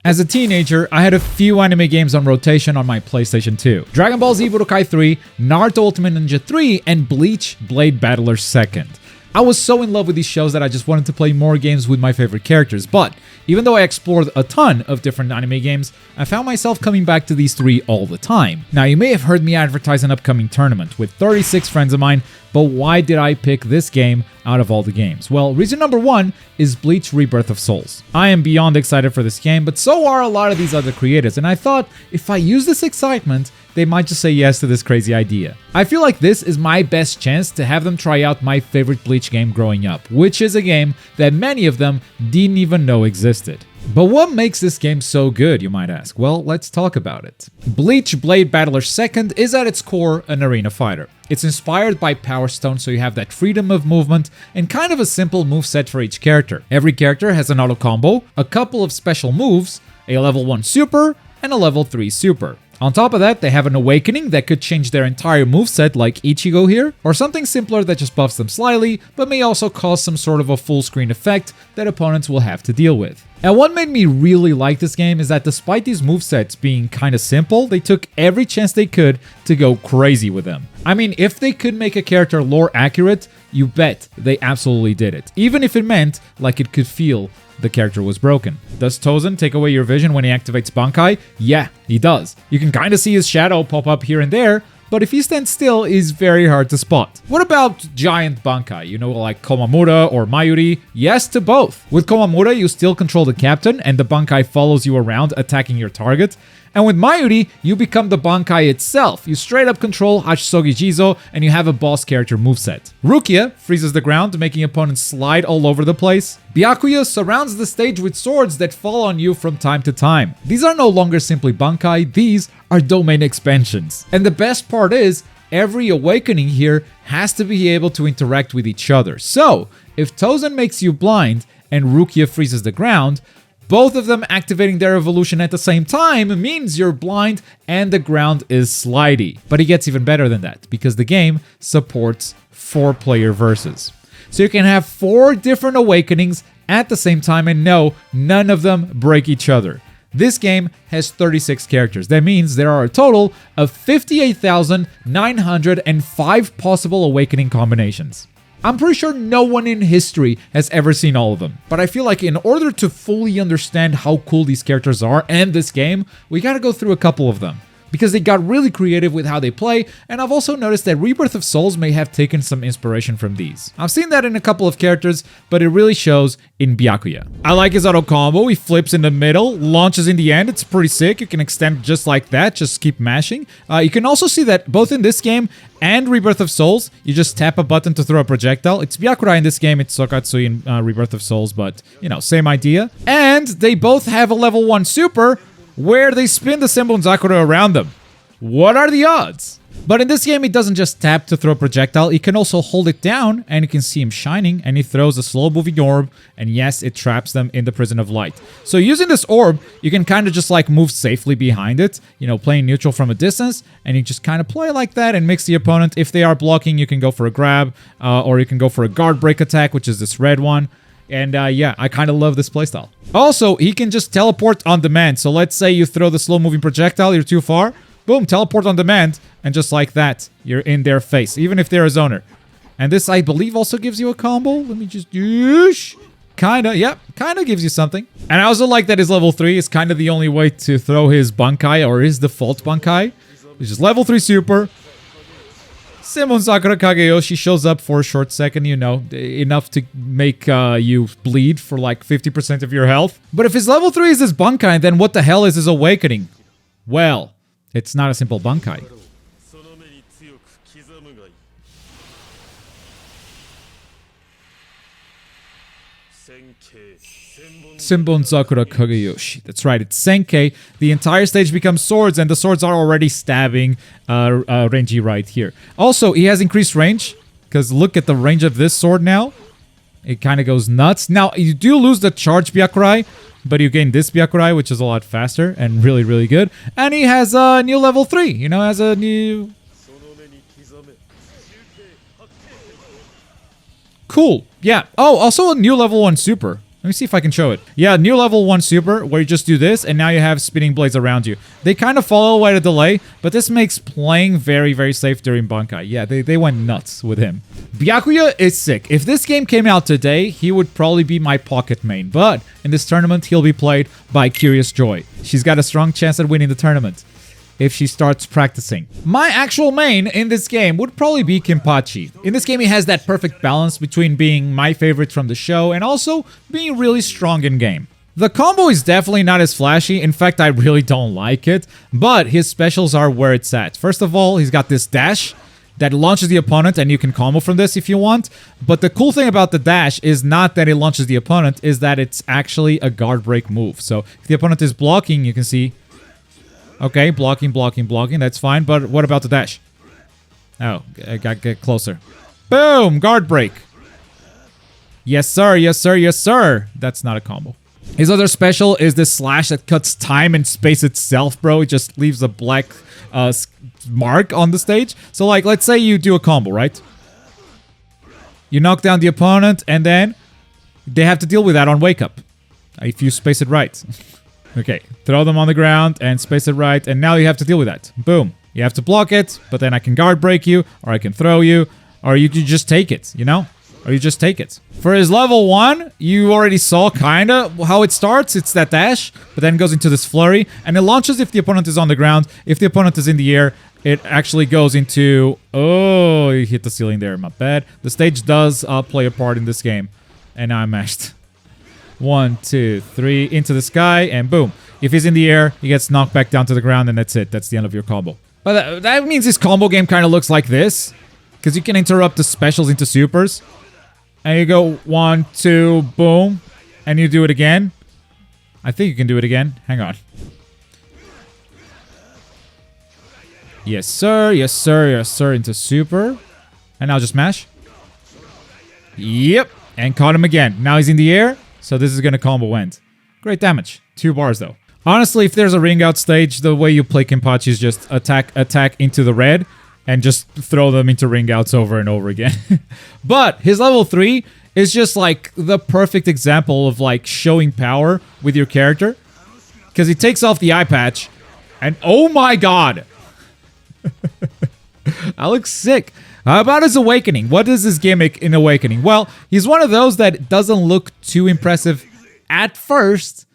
As a teenager, I had a few anime games on rotation on my PlayStation 2. Dragon Ball Z Budokai 3, Naruto Ultimate Ninja 3, and Bleach Blade Battlers 2nd. I was so in love with these shows that I just wanted to play more games with my favorite characters, but even though I explored a ton of different anime games, I found myself coming back to these three all the time. Now, you may have heard me advertise an upcoming tournament with 36 friends of mine, but why did I pick this game out of all the games? Well, reason number one is Bleach Rebirth of Souls. I am beyond excited for this game, but so are a lot of these other creators, and I thought if I use this excitement, they might just say yes to this crazy idea. I feel like this is my best chance to have them try out my favorite Bleach game growing up, which is a game that many of them didn't even know existed. But what makes this game so good, you might ask? Well, let's talk about it. Bleach Blade Battlers 2nd is at its core an arena fighter. It's inspired by Power Stone, so you have that freedom of movement and kind of a simple moveset for each character. Every character has an auto combo, a couple of special moves, a level 1 super, and a level 3 super. On top of that, they have an awakening that could change their entire moveset like Ichigo here, or something simpler that just buffs them slightly, but may also cause some sort of a full screen effect that opponents will have to deal with. And what made me really like this game is that despite these movesets being kinda simple, they took every chance they could to go crazy with them. I mean, if they could make a character lore accurate, you bet they absolutely did it, even if it meant like it could feel the character was broken. Does Tozen take away your vision when he activates Bankai? Yeah, he does. You can kind of see his shadow pop up here and there, but if he stands still, he's very hard to spot. What about giant Bankai? You know, like Komamura or Mayuri? Yes to both. With Komamura, you still control the captain, and the Bankai follows you around, attacking your target. And with Mayuri, you become the Bankai itself. You straight up control Hachisugi Jizo, and you have a boss character moveset. Rukia freezes the ground, making opponents slide all over the place. Byakuya surrounds the stage with swords that fall on you from time to time. These are no longer simply Bankai, these are domain expansions. And the best part is, every awakening here has to be able to interact with each other. So, if Tozen makes you blind and Rukia freezes the ground, both of them activating their evolution at the same time means you're blind and the ground is slidey. But it gets even better than that, because the game supports 4-player versus. So you can have 4 different awakenings at the same time, and no, none of them break each other. This game has 36 characters. That means there are a total of 58,905 possible awakening combinations. I'm pretty sure no one in history has ever seen all of them. But I feel like in order to fully understand how cool these characters are and this game, we gotta go through a couple of them, because they got really creative with how they play, and I've also noticed that Rebirth of Souls may have taken some inspiration from these. I've seen that in a couple of characters, but it really shows in Byakuya. I like his auto combo. He flips in the middle, launches in the end. It's pretty sick. You can extend just like that, just keep mashing. You can also see that both in this game and Rebirth of Souls, you just tap a button to throw a projectile. It's Byakuya in this game, it's Sokatsui in Rebirth of Souls, but, you know, same idea. And they both have a level 1 super, where they spin the Senbon Zakura around them. What are the odds? But in this game, he doesn't just tap to throw a projectile, he can also hold it down, and you can see him shining, and he throws a slow-moving orb, and yes, it traps them in the Prison of Light. So using this orb, you can kind of just like move safely behind it, you know, playing neutral from a distance, and you just kind of play like that and mix the opponent. If they are blocking, you can go for a grab, or you can go for a guard break attack, which is this red one. And yeah, I kind of love this playstyle. Also, he can just teleport on demand. So let's say you throw the slow-moving projectile, you're too far. Boom, teleport on demand. And just like that, you're in their face, even if they're a zoner. And this, I believe, also gives you a combo. Let me just... Kinda, yep, kinda gives you something. And I also like that his level 3 is kind of the only way to throw his Bankai, or his default Bankai, which is level 3 super. Senbon Sakura Kageyoshi shows up for a short second, you know, enough to make you bleed for like 50% of your health. But if his level 3 is his Bankai, then what the hell is his awakening? Well, it's not a simple Bankai. Senbon Sakura Kageyoshi. That's right, it's Senkei. The entire stage becomes swords, and the swords are already stabbing Renji right here. Also, he has increased range, because look at the range of this sword now. It kind of goes nuts. Now, you do lose the charge Byakurai, but you gain this Byakurai, which is a lot faster and really, really good. And he has a new level 3, you know, has a new... Cool. Yeah. Oh, also a new level 1 super. Let me see if I can show it. Yeah, new level 1 super, where you just do this, and now you have spinning blades around you. They kind of follow at a delay, but this makes playing very, very safe during Bankai. Yeah, they went nuts with him. Byakuya is sick. If this game came out today, he would probably be my pocket main. But in this tournament, he'll be played by Curious Joy. She's got a strong chance at winning the tournament if she starts practicing. My actual main in this game would probably be Kenpachi. In this game, he has that perfect balance between being my favorite from the show and also being really strong in game. The combo is definitely not as flashy. In fact, I really don't like it, but his specials are where it's at. First of all, he's got this dash that launches the opponent, and you can combo from this if you want. But the cool thing about the dash is not that it launches the opponent, is that it's actually a guard break move. So if the opponent is blocking, you can see, okay, blocking, that's fine. But what about the dash? Oh, I gotta get closer. Boom! Guard break. Yes, sir, yes, sir, yes, sir. That's not a combo. His other special is this slash that cuts time and space itself, bro. It just leaves a black mark on the stage. So, like, let's say you do a combo, right? You knock down the opponent, and then they have to deal with that on wake up. If you space it right. Okay, throw them on the ground and space it right, and now you have to deal with that. Boom. You have to block it, but then I can guard break you, or I can throw you, or you just take it, you know? Or you just take it. For his level 1, you already saw kinda how it starts. It's that dash, but then goes into this flurry, and it launches if the opponent is on the ground. If the opponent is in the air, it actually goes into... Oh, you hit the ceiling there, my bad. The stage does play a part in this game, and now I'm mashed. 1, 2, 3, into the sky, and boom. If he's in the air, he gets knocked back down to the ground, and that's it. That's the end of your combo. But that means his combo game kind of looks like this, because you can interrupt the specials into supers. And you go 1, 2, boom, and you do it again. I think you can do it again. Hang on. Yes, sir, yes, sir, yes, sir, into super. And now just mash. Yep, and caught him again. Now he's in the air. So this is going to combo end. Great damage. 2 bars though. Honestly, if there's a ring out stage, the way you play Kenpachi is just attack into the red and just throw them into ring outs over and over again. But his level 3 is just like the perfect example of like showing power with your character. Because he takes off the eye patch and oh my god! That looks sick. How about his Awakening? What is his gimmick in Awakening? Well, he's one of those that doesn't look too impressive at first.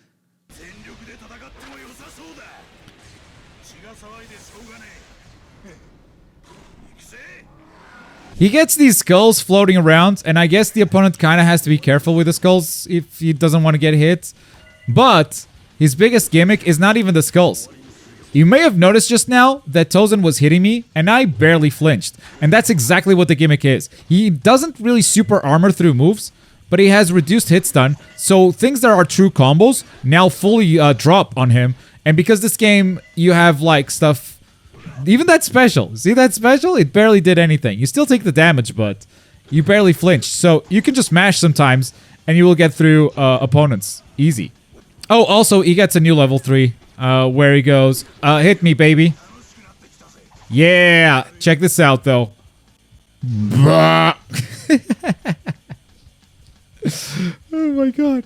He gets these skulls floating around, and I guess the opponent kind of has to be careful with the skulls if he doesn't want to get hit. But his biggest gimmick is not even the skulls. You may have noticed just now that Tozen was hitting me, and I barely flinched. And that's exactly what the gimmick is. He doesn't really super armor through moves, but he has reduced hit stun, so things that are true combos now fully drop on him. And because this game, you have like stuff... Even that special. See that special? It barely did anything. You still take the damage, but you barely flinched. So you can just mash sometimes, and you will get through opponents. Easy. Oh, also, he gets a new level 3. Where he goes, hit me, baby. Yeah, check this out, though. Oh my god.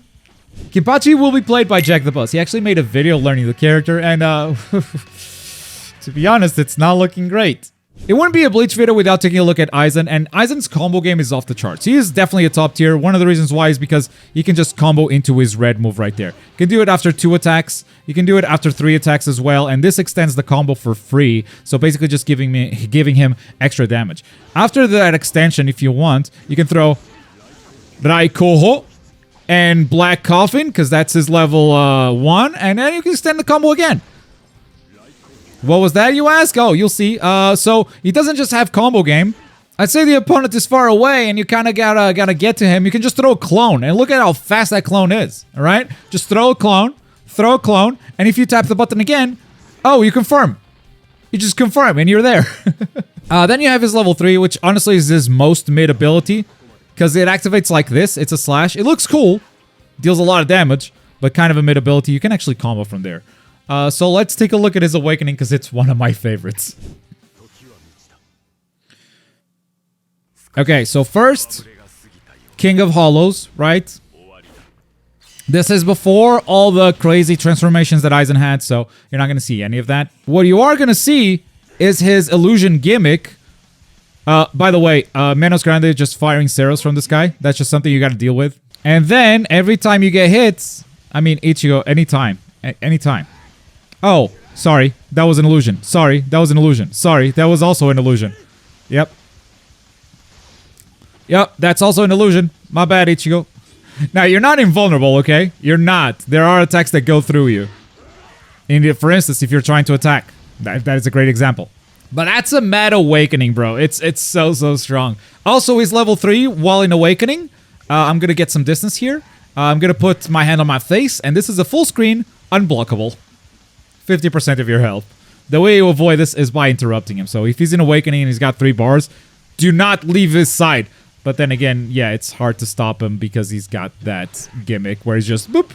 Kenpachi will be played by Jack the Boss. He actually made a video learning the character, and to be honest, it's not looking great. It wouldn't be a Bleach video without taking a look at Aizen, and Aizen's combo game is off the charts. He is definitely a top tier. One of the reasons why is because he can just combo into his red move right there. You can do it after 2 attacks. You can do it after 3 attacks as well, and this extends the combo for free. So basically just giving him extra damage. After that extension, if you want, you can throw Raikoho and Black Coffin, because that's his level 1, and then you can extend the combo again. What was that, you ask? Oh, you'll see. So he doesn't just have combo game. I'd say the opponent is far away and you kind of gotta get to him. You can just throw a clone, and look at how fast that clone is. All right, just throw a clone, and if you tap the button again, oh, you confirm. You just confirm, and you're there. Then you have his level 3, which honestly is his most mid ability, because it activates like this. It's a slash. It looks cool, deals a lot of damage, but kind of a mid ability. You can actually combo from there. So let's take a look at his Awakening, because it's one of my favorites. Okay, so first, King of Hollows, right? This is before all the crazy transformations that Aizen had, so you're not going to see any of that. What you are going to see is his illusion gimmick. By the way, Menos Grande just firing Ceros from the sky. That's just something you got to deal with. And then, every time you get hit, I mean, Ichigo, anytime. Anytime. Oh, sorry. That was an illusion. Sorry, that was an illusion. Sorry, that was also an illusion. Yep. Yep, that's also an illusion. My bad, Ichigo. Now, you're not invulnerable, okay? You're not. There are attacks that go through you. For instance, if you're trying to attack. That is a great example. But that's a mad awakening, bro. It's so strong. Also, he's level 3 while in awakening. I'm going to get some distance here. I'm going to put my hand on my face. And this is a full screen, unblockable. 50% of your health. The way you avoid this is by interrupting him. So if he's in awakening and he's got 3 bars, do not leave his side. But then again, yeah, it's hard to stop him because he's got that gimmick where he's just, boop,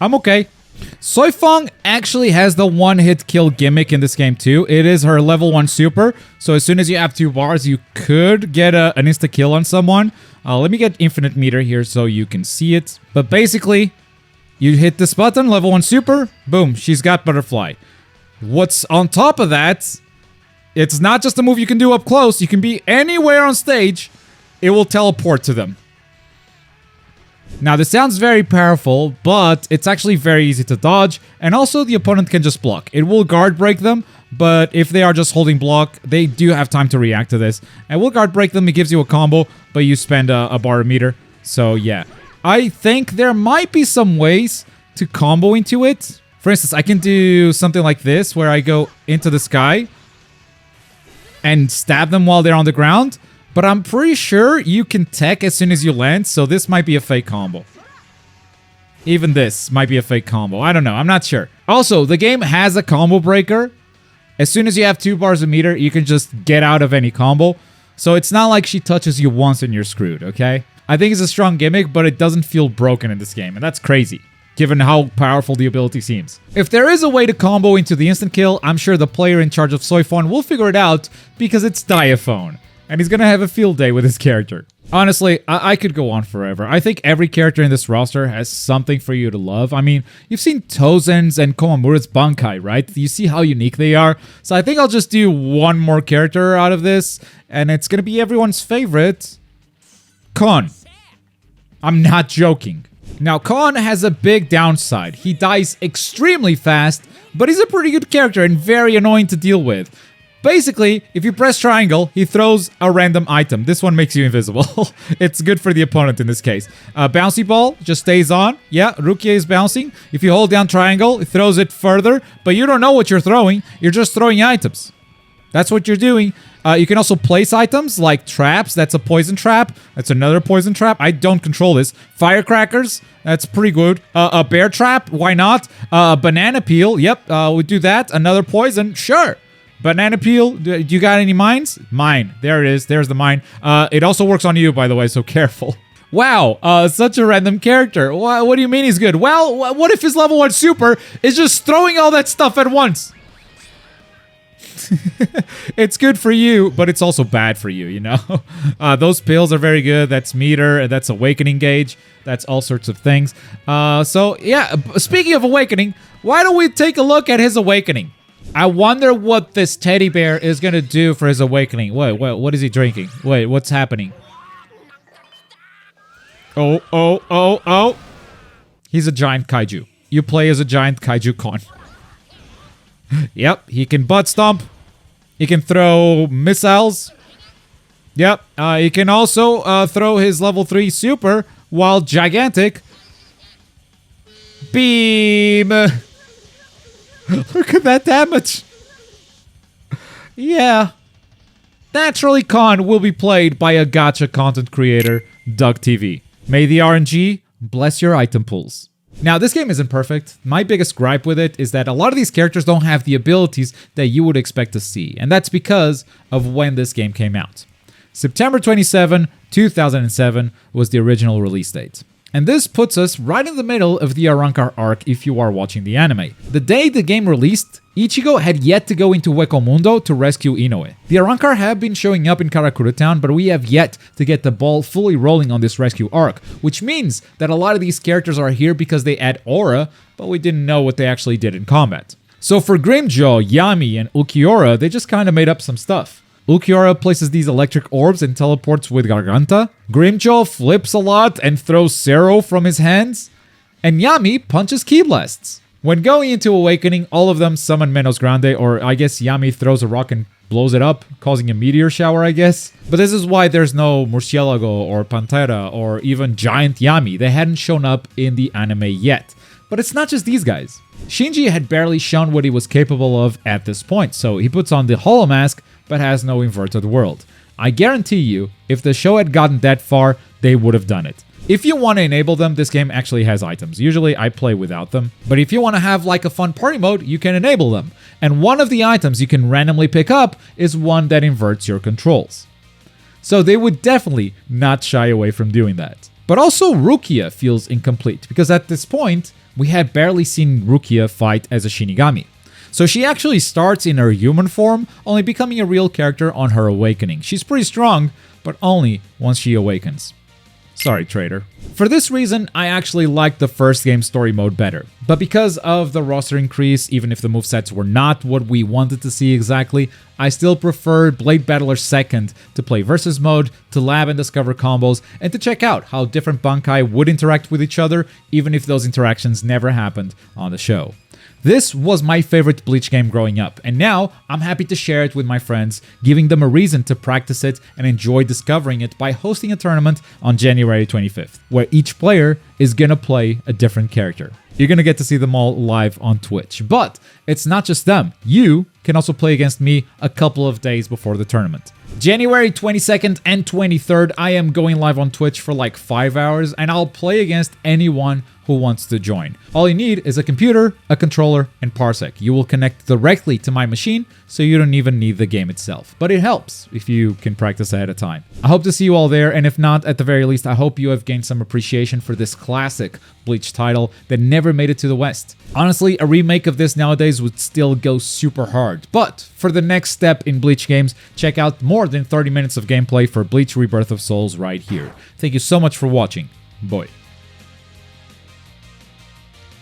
I'm okay. Soi Fong actually has the one-hit kill gimmick in this game too. It is her level 1 super. So as soon as you have 2 bars, you could get an insta-kill on someone. Let me get infinite meter here so you can see it. But basically, you hit this button, level 1 super, boom, she's got butterfly. What's on top of that, it's not just a move you can do up close. You can be anywhere on stage. It will teleport to them. Now, this sounds very powerful, but it's actually very easy to dodge, and also the opponent can just block. It will guard break them, but if they are just holding block, they do have time to react to this. And will guard break them, it gives you a combo, but you spend a bar meter. So, yeah. I think there might be some ways to combo into it. For instance, I can do something like this, where I go into the sky and stab them while they're on the ground. But I'm pretty sure you can tech as soon as you land, so this might be a fake combo. Even this might be a fake combo. I don't know. I'm not sure. Also, the game has a combo breaker. As soon as you have 2 bars of meter, you can just get out of any combo. So it's not like she touches you once and you're screwed, okay? I think it's a strong gimmick, but it doesn't feel broken in this game, and that's crazy, given how powerful the ability seems. If there is a way to combo into the instant kill, I'm sure the player in charge of Soi Fong will figure it out, because it's Diaphone. And he's gonna have a field day with his character. Honestly, I could go on forever. I think every character in this roster has something for you to love. I mean, you've seen Tozen's and Komamura's Bankai, right? You see how unique they are? So I think I'll just do one more character out of this, and it's gonna be everyone's favorite, Kon. I'm not joking. Now, Kon has a big downside. He dies extremely fast, but he's a pretty good character and very annoying to deal with. Basically, if you press triangle, he throws a random item. This one makes you invisible. It's good for the opponent in this case. Bouncy ball just stays on. Yeah, Rukia is bouncing. If you hold down triangle, it throws it further, but you don't know what you're throwing. You're just throwing items. That's what you're doing. You can also place items like traps. That's a poison trap. That's another poison trap. I don't control this. Firecrackers. That's pretty good. A bear trap. Why not? A banana peel. Yep, we do that. Another poison. Sure. Banana peel, do you got any mines? Mine. There it is. There's the mine. It also works on you, by the way, so careful. Wow, such a random character. What do you mean he's good? Well, what if his level 1 super is just throwing all that stuff at once? It's good for you, but it's also bad for you, you know? Those pills are very good. That's meter, that's awakening gauge. That's all sorts of things. So, yeah, speaking of awakening, why don't we take a look at his awakening? I wonder what this teddy bear is going to do for his awakening. Wait, what is he drinking? Wait, what's happening? Oh. He's a giant kaiju. You play as a giant kaiju Kon. Yep, he can butt stomp. He can throw missiles. Yep, he can also throw his level 3 super while gigantic. Beam! Look at that damage. Yeah. Naturally, Kon will be played by a gacha content creator, Doug TV. May the RNG bless your item pools. Now, this game isn't perfect. My biggest gripe with it is that a lot of these characters don't have the abilities that you would expect to see. And that's because of when this game came out. September 27, 2007 was the original release date. And this puts us right in the middle of the Arrancar arc if you are watching the anime. The day the game released, Ichigo had yet to go into Hueco Mundo to rescue Inoue. The Arrancar have been showing up in Karakura Town, but we have yet to get the ball fully rolling on this rescue arc, which means that a lot of these characters are here because they add aura, but we didn't know what they actually did in combat. So for Grimmjow, Yami, and Ukiura, they just kinda made up some stuff. Ukiura places these electric orbs and teleports with Garganta. Grimmjow flips a lot and throws Zero from his hands. And Yami punches Ki Blasts. When going into Awakening, all of them summon Menos Grande, or I guess Yami throws a rock and blows it up, causing a meteor shower, I guess. But this is why there's no Murcielago or Pantera or even Giant Yami. They hadn't shown up in the anime yet. But it's not just these guys. Shinji had barely shown what he was capable of at this point, so he puts on the Hollow Mask, but has no inverted world. I guarantee you, if the show had gotten that far, they would have done it. If you want to enable them, this game actually has items. Usually I play without them, but if you want to have like a fun party mode, you can enable them. And one of the items you can randomly pick up is one that inverts your controls. So they would definitely not shy away from doing that. But also Rukia feels incomplete, because at this point, we had barely seen Rukia fight as a Shinigami. So she actually starts in her human form, only becoming a real character on her awakening. She's pretty strong, but only once she awakens. Sorry, traitor. For this reason, I actually liked the first game story mode better. But because of the roster increase, even if the movesets were not what we wanted to see exactly, I still prefer Blade Battlers 2nd to play versus mode, to lab and discover combos, and to check out how different Bankai would interact with each other, even if those interactions never happened on the show. This was my favorite Bleach game growing up, and now I'm happy to share it with my friends, giving them a reason to practice it and enjoy discovering it by hosting a tournament on January 25th, where each player is gonna play a different character. You're gonna get to see them all live on Twitch. But it's not just them. You can also play against me a couple of days before the tournament. January 22nd and 23rd, I am going live on Twitch for like 5 hours, and I'll play against anyone who wants to join. All you need is a computer, a controller, and Parsec. You will connect directly to my machine, so you don't even need the game itself. But it helps if you can practice ahead of time. I hope to see you all there, and if not, at the very least, I hope you have gained some appreciation for this classic Bleach title that never made it to the West. Honestly, a remake of this nowadays would still go super hard. But for the next step in Bleach games, check out more than 30 minutes of gameplay for Bleach Rebirth of Souls right here. Thank you so much for watching. Boy.